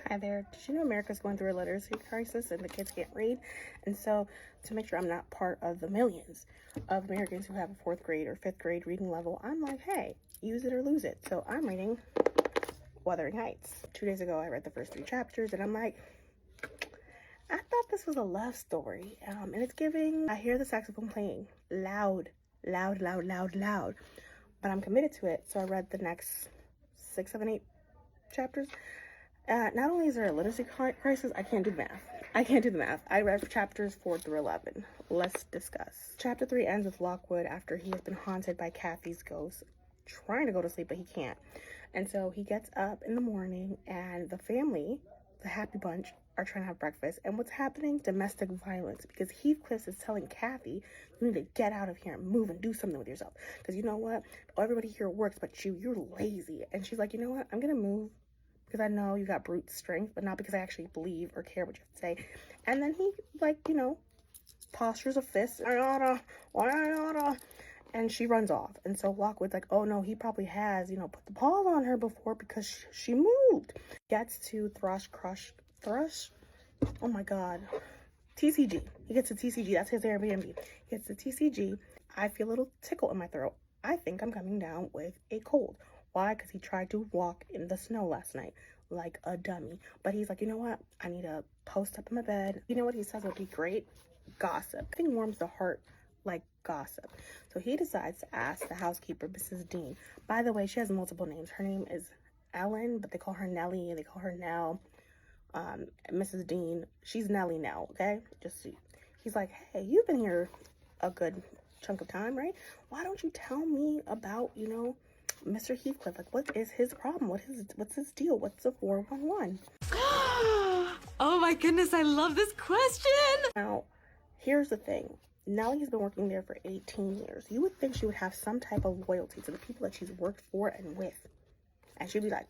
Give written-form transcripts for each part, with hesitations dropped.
Hi there. Did you know America's going through a literacy crisis and the kids can't read? And so, to make sure I'm not part of the millions of Americans who have a 4th grade or 5th grade reading level, I'm like, hey, use it or lose it. So I'm reading Wuthering Heights. 2 days ago, I read the first 3 chapters, and I'm like, I thought this was a love story. And it's giving, I hear the saxophone playing loud, loud, loud, loud, loud. But I'm committed to it, so I read the next 6, 7, 8 chapters. Not only is there a literacy crisis, I can't do the math. I read chapters 4 through 11. Let's discuss. Chapter 3 ends with Lockwood after he has been haunted by Kathy's ghost, trying to go to sleep, but he can't. And so he gets up in the morning, and the family, the Happy Bunch, are trying to have breakfast. And what's happening? Domestic violence. Because Heathcliff is telling Kathy, you need to get out of here and move and do something with yourself. Because you know what? Everybody here works, but you're lazy. And she's like, you know what? I'm going to move. Because I know you got brute strength, but not because I actually believe or care what you have to say. And then he, postures a fist. I oughta. And she runs off. And so Lockwood's like, oh no, he probably has, put the paws on her before because she moved. Gets to Thrush. Oh my God. TCG. He gets to TCG. That's his Airbnb. He gets to TCG. I feel a little tickle in my throat. I think I'm coming down with a cold. Why? Because he tried to walk in the snow last night like a dummy. But he's like, you know what? I need to post up in my bed. You know what he says would be great? Gossip. Nothing warms the heart like gossip. So he decides to ask the housekeeper, Mrs. Dean. By the way, she has multiple names. Her name is Ellen, but they call her Nellie. They call her Nell. Mrs. Dean. She's Nellie now, okay? Just see. He's like, hey, you've been here a good chunk of time, right? Why don't you tell me about, Mr. Heathcliff? Like, what is his problem? What's his deal? What's the 411? Oh my goodness, I love this question. Now, here's the thing. Nellie's been working there for 18 years. You would think she would have some type of loyalty to the people that she's worked for and with. And she'd be like,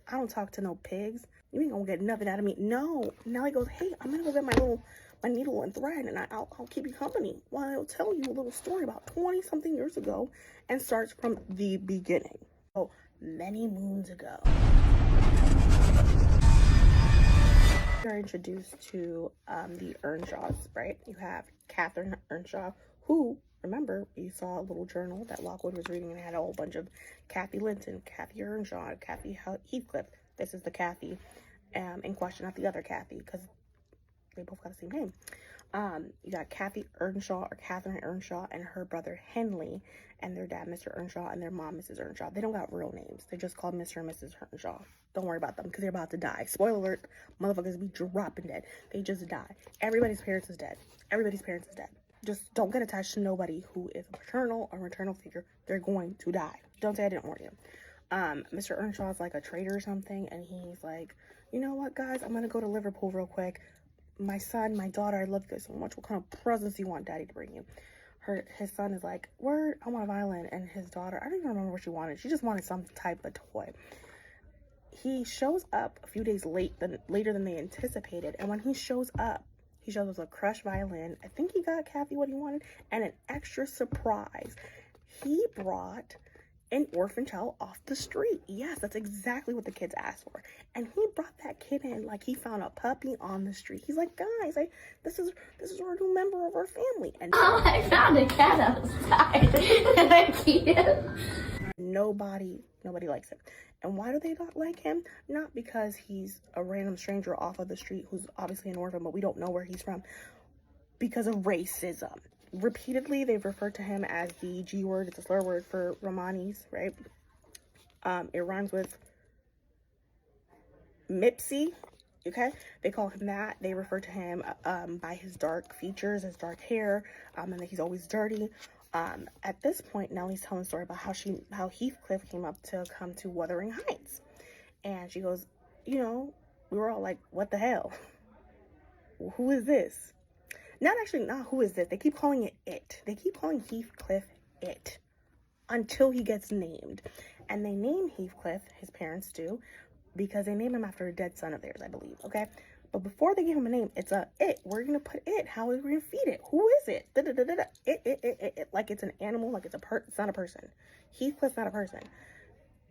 I don't talk to no pigs. You ain't gonna get nothing out of me. No. Nellie goes, hey, I'm gonna go get my needle and thread, and I'll keep you company while I'll tell you a little story about 20-something years ago, and starts from the beginning. So, many moons ago. You're introduced to the Earnshaws, right? You have Catherine Earnshaw, who, remember, you saw a little journal that Lockwood was reading and it had a whole bunch of Kathy Linton, Kathy Earnshaw, Kathy Heathcliff. This is the Kathy in question, not the other Kathy, because they both got the same name. You got Kathy Earnshaw or Catherine Earnshaw and her brother Henley and their dad, Mr. Earnshaw, and their mom, Mrs. Earnshaw. They don't got real names. They just called Mr. and Mrs. Earnshaw. Don't worry about them because they're about to die. Spoiler alert, motherfuckers be dropping dead. They just die. Everybody's parents is dead. Just don't get attached to nobody who is a paternal or maternal figure. They're going to die. Don't say I didn't warn you. Mr. Earnshaw is like a trader or something, and he's like, you know what, guys? I'm going to go to Liverpool real quick. My son, my daughter, I love you guys so much. What kind of presents do you want daddy to bring you? His son is like, word, I want a violin. And his daughter, I don't even remember what she wanted. She just wanted some type of toy. He shows up a few days later than they anticipated. And when he shows up, he shows us a crushed violin. I think he got Kathy what he wanted. And an extra surprise. He brought an orphan child off the street. Yes, that's exactly what the kids asked for. And he brought that kid in like he found a puppy on the street. He's like, guys, this is our new member of our family. And I found a cat outside. Cute. Nobody likes him. And why do they not like him? Not because he's a random stranger off of the street who's obviously an orphan, but we don't know where he's from. Because of racism. Repeatedly, they've referred to him as the G word. It's a slur word for Romanis, right? It rhymes with Mipsy, okay? They call him that. They refer to him by his dark features, his dark hair, and that he's always dirty. At this point, Nellie's telling a story about how Heathcliff came up to come to Wuthering Heights. And she goes, we were all like, what the hell? Who is this? Not who is this. They keep calling it. They keep calling Heathcliff it until he gets named. And they name Heathcliff, his parents do, because they name him after a dead son of theirs, I believe, okay? But before they give him a name, it's a it. We're going to put it. How are we going to feed it? Who is it? It. Like it's an animal, like it's not a person. Heathcliff's not a person.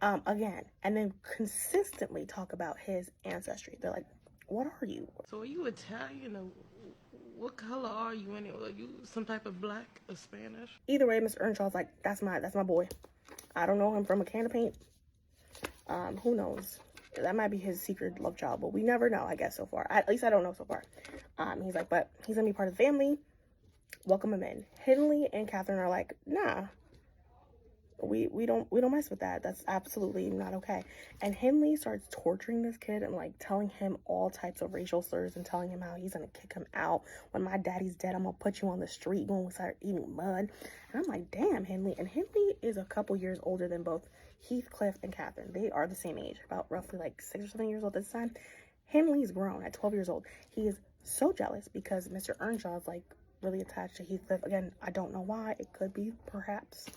again, and then consistently talk about his ancestry. They're like, what are you? So are you Italian or what color are you anyway? Are you some type of black or Spanish? Either way, Mr. Earnshaw's like, that's my boy. I don't know him from a can of paint. Who knows? That might be his secret love child, but we never know, I guess, so far. At least I don't know so far. He's like, but he's gonna be part of the family. Welcome him in. Henley and Catherine are like, nah. We don't mess with that. That's absolutely not okay. And Henley starts torturing this kid and like telling him all types of racial slurs and telling him how he's gonna kick him out. When my daddy's dead, I'm gonna put you on the street. You're gonna start eating mud. And I'm like, damn, Henley. And Henley is a couple years older than both Heathcliff and Catherine. They are the same age, about roughly like 6 or 7 years old at this time. Henley's grown at 12 years old. He is so jealous because Mr. Earnshaw is like really attached to Heathcliff. Again, I don't know why. It could be perhaps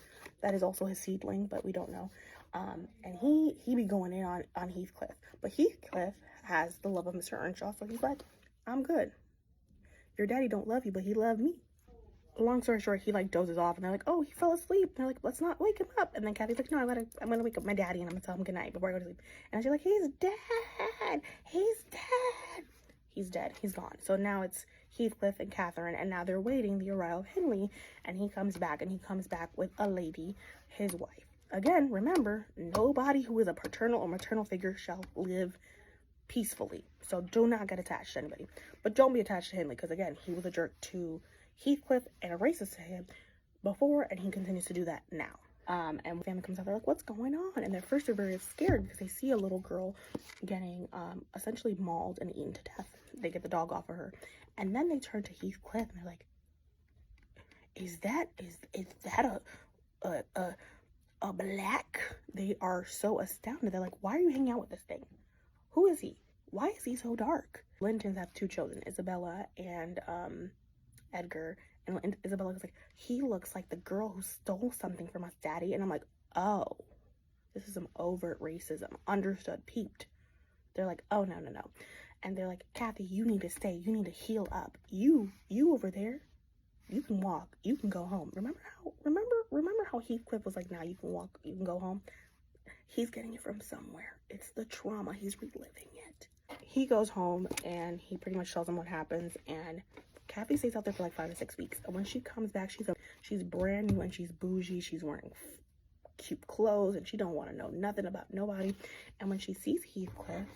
that is also his seedling, but we don't know. And he be going in on Heathcliff. But Heathcliff has the love of Mr. Earnshaw, so he's like, I'm good. Your daddy don't love you, but he loved me. Long story short, he like dozes off, and they're like, oh, he fell asleep. And they're like, let's not wake him up. And then Kathy's like, no, I'm gonna wake up my daddy, and I'm gonna tell him goodnight before I go to sleep. And she's like, he's dead. He's dead. He's dead. He's gone. So now it's Heathcliff and Catherine, and now they're waiting the arrival of Henley, and he comes back with a lady, his wife. Again, remember, nobody who is a paternal or maternal figure shall live peacefully. So do not get attached to anybody. But don't be attached to Henley, because again, he was a jerk to Heathcliff and a racist to him before, and he continues to do that now. And when the family comes out, they're like, what's going on? And at first they're very scared because they see a little girl getting essentially mauled and eaten to death. They get the dog off of her. And then they turn to Heathcliff and they're like, is that a black? They are so astounded. They're like, why are you hanging out with this thing? Who is he? Why is he so dark? Lintons have 2 children, Isabella and Edgar. And Isabella was like, he looks like the girl who stole something from us, daddy. And I'm like, oh, this is some overt racism. Understood, peeped. They're like, oh, no. And they're like, Kathy, you need to stay. You need to heal up. You over there, you can walk. You can go home. Remember how Heathcliff was like, now you can walk. You can go home. He's getting it from somewhere. It's the trauma. He's reliving it. He goes home and he pretty much tells them what happens. And Kathy stays out there for like 5 to 6 weeks. And when she comes back, she's brand new and she's bougie. She's wearing cute clothes and she don't want to know nothing about nobody. And when she sees Heathcliff,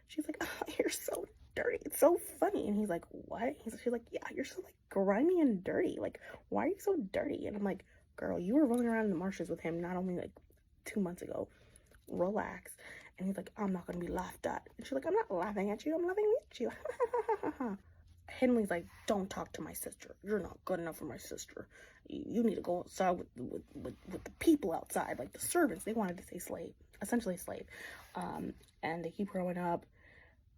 she's like, oh, you're so dirty. It's so funny. And he's like, what? She's like, yeah, you're so like grimy and dirty. Like, why are you so dirty? And I'm like, girl, you were rolling around in the marshes with him not only like 2 months ago. Relax. And he's like, I'm not going to be laughed at. And she's like, I'm not laughing at you. I'm laughing with you. Henley's like, don't talk to my sister. You're not good enough for my sister. You need to go outside with the people outside, like the servants. They wanted to say slave, essentially slave. And they keep growing up.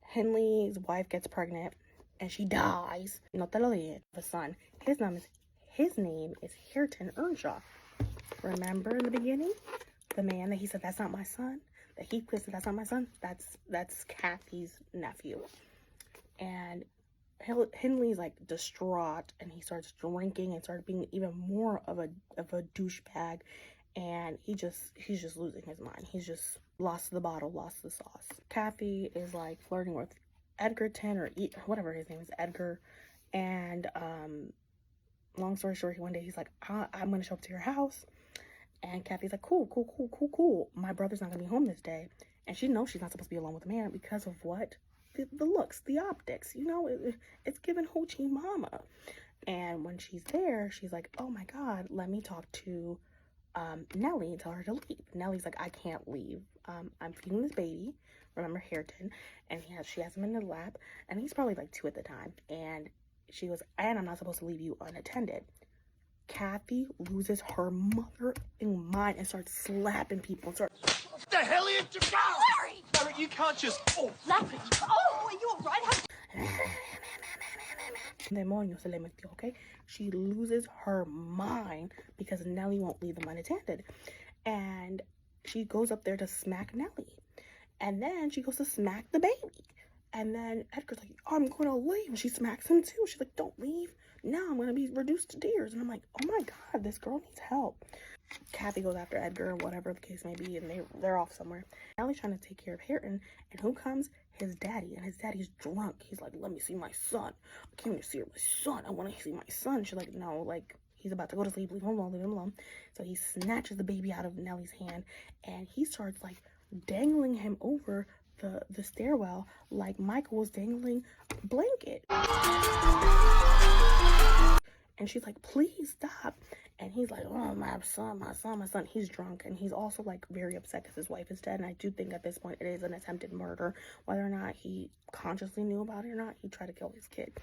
Henley's wife gets pregnant and she dies. No te lo dije. The son. His name is Hareton Earnshaw. Remember in the beginning? The man that he said, that's not my son? That Heathcliff said, that's not my son? That's Kathy's nephew. And Henley's like distraught and he starts drinking and starts being even more of a douchebag, and he's just losing his mind. He's just lost the bottle, lost the sauce. Kathy is like flirting with Edgerton or whatever his name is, Edgar, and long story short, one day he's like, I'm gonna show up to your house, and Kathy's like, cool. My brother's not gonna be home this day, and she knows she's not supposed to be alone with a man because of what? The looks, the optics, you know, it's given hoochie mama. And when she's there, she's like, oh my god, let me talk to Nellie and tell her to leave. Nellie's like, I can't leave. I'm feeding this baby, remember Hareton, and she has him in the lap, and he's probably like 2 at the time, and she goes, and I'm not supposed to leave you unattended. Kathy loses her mother-in mind and starts slapping people. What the hell are you doing? Larry! Larry, you can't just... Oh, Larry! Oh, are you alright? Demonio se le metió, okay? She loses her mind because Nellie won't leave them unattended. And she goes up there to smack Nellie. And then she goes to smack the baby. And then Edgar's like, I'm gonna leave. And she smacks him too. She's like, don't leave. now I'm gonna be reduced to tears. And I'm like, oh my god, this girl needs help. Kathy goes after Edgar, whatever the case may be, and they're off somewhere. Nellie's trying to take care of Hareton, and who comes? His daddy, and his daddy's drunk. He's like, let me see my son. I came to see my son. I want to see my son. She's like, no, like, he's about to go to sleep. Leave him alone, leave him alone. So he snatches the baby out of Nellie's hand, and he starts, like, dangling him over the stairwell like Michael was dangling a blanket. And she's like, please stop. And he's like, oh, my son. He's drunk, and he's also, like, very upset because his wife is dead. And I do think at this point it is an attempted murder. Whether or not he consciously knew about it or not, he tried to kill his kid.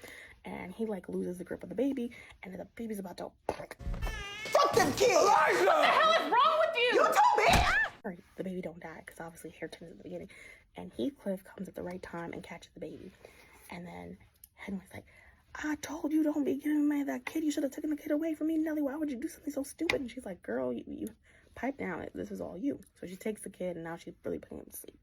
And he, like, loses the grip of the baby, and the baby's about to... Fuck them kids! Elijah! What the hell is wrong with you? You told me! Sorry, the baby don't die, because obviously Hareton is at the beginning. And Heathcliff comes at the right time and catches the baby. And then Henry's like, I told you don't be giving me that kid. You should have taken the kid away from me, Nellie. Why would you do something so stupid? And she's like, girl, you pipe down. This is all you. So she takes the kid, and now she's really putting him to sleep.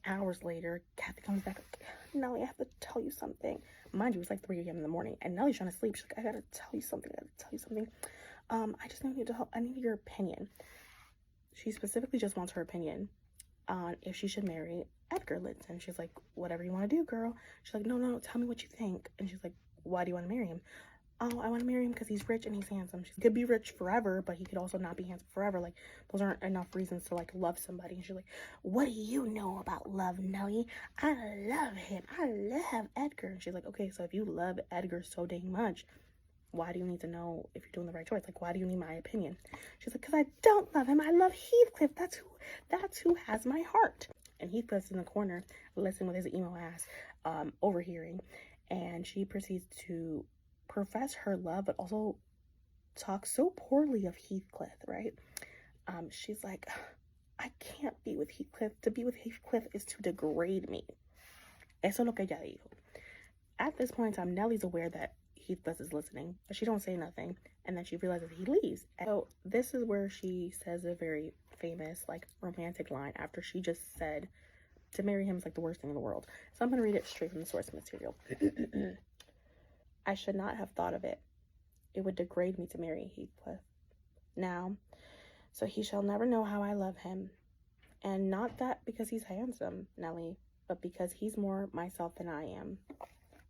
Hours later, Kathy comes back like, Nellie, I have to tell you something. Mind you, it's like 3 a.m. in the morning, and Nellie's trying to sleep. She's like, I gotta tell you something. I just need you to help. I need your opinion. She specifically just wants her opinion on if she should marry Edgar Linton. She's like, whatever you want to do, girl. She's like, no, tell me what you think. And she's like, why do you want to marry him? Oh, I want to marry him because he's rich and he's handsome. She could be rich forever, but he could also not be handsome forever. Like, those aren't enough reasons to, like, love somebody. And she's like, what do you know about love, Nellie? I love him. I love Edgar. And she's like, okay, so if you love Edgar so dang much, why do you need to know if you're doing the right choice? Like, why do you need my opinion? She's like, because I don't love him. I love Heathcliff. That's who has my heart. And Heathcliff's in the corner, listening with his emo ass, overhearing. And she proceeds to profess her love, but also talk so poorly of Heathcliff, right? She's like, I can't be with Heathcliff. To be with Heathcliff is to degrade me. Eso es lo que ella dijo. At this point in time, Nellie's aware that Heathcliff is listening, but she don't say nothing, and then she realizes he leaves. So this is where she says a very famous, like, romantic line after she just said to marry him is like the worst thing in the world. So I'm going to read it straight from the source material. I should not have thought of it. It would degrade me to marry Heathcliff. Now, so he shall never know how I love him. And not that because he's handsome, Nellie, but because he's more myself than I am.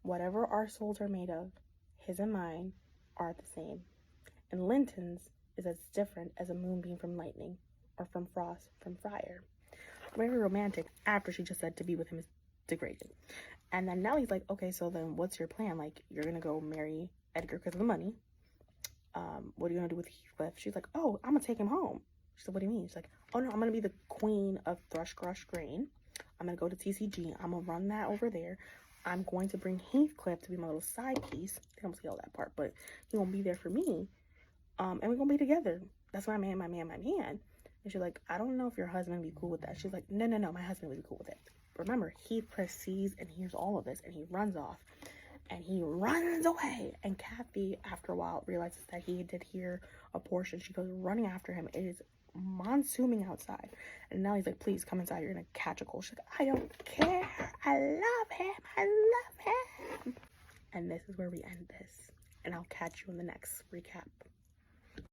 Whatever our souls are made of, his and mine are the same. And Linton's is as different as a moonbeam from lightning, or from frost from fire. Very romantic after she just said to be with him is degraded. And then Nellie's like, okay, so then what's your plan? Like, you're gonna go marry Edgar because of the money. What are you gonna do with Heathcliff? She's like, oh, I'm gonna take him home. She said, what do you mean? She's like, oh no, I'm gonna be the queen of Thrush Crush Grain. I'm gonna go to TCG. I'm gonna run that over there. I'm going to bring Heathcliff to be my little side piece. They don't say all that part, but he's gonna be there for me. And we're gonna be together. That's my man. And she's like, I don't know if your husband would be cool with that. She's like, no, my husband would be cool with it. Remember, Heathcliff sees and hears all of this, and he runs off. And he runs away. And Kathy, after a while, realizes that he did hear a portion. She goes running after him. It is monsooming outside. And Nellie's like, please come inside. You're going to catch a cold. She's like, I don't care. I love him. And this is where we end this. And I'll catch you in the next recap.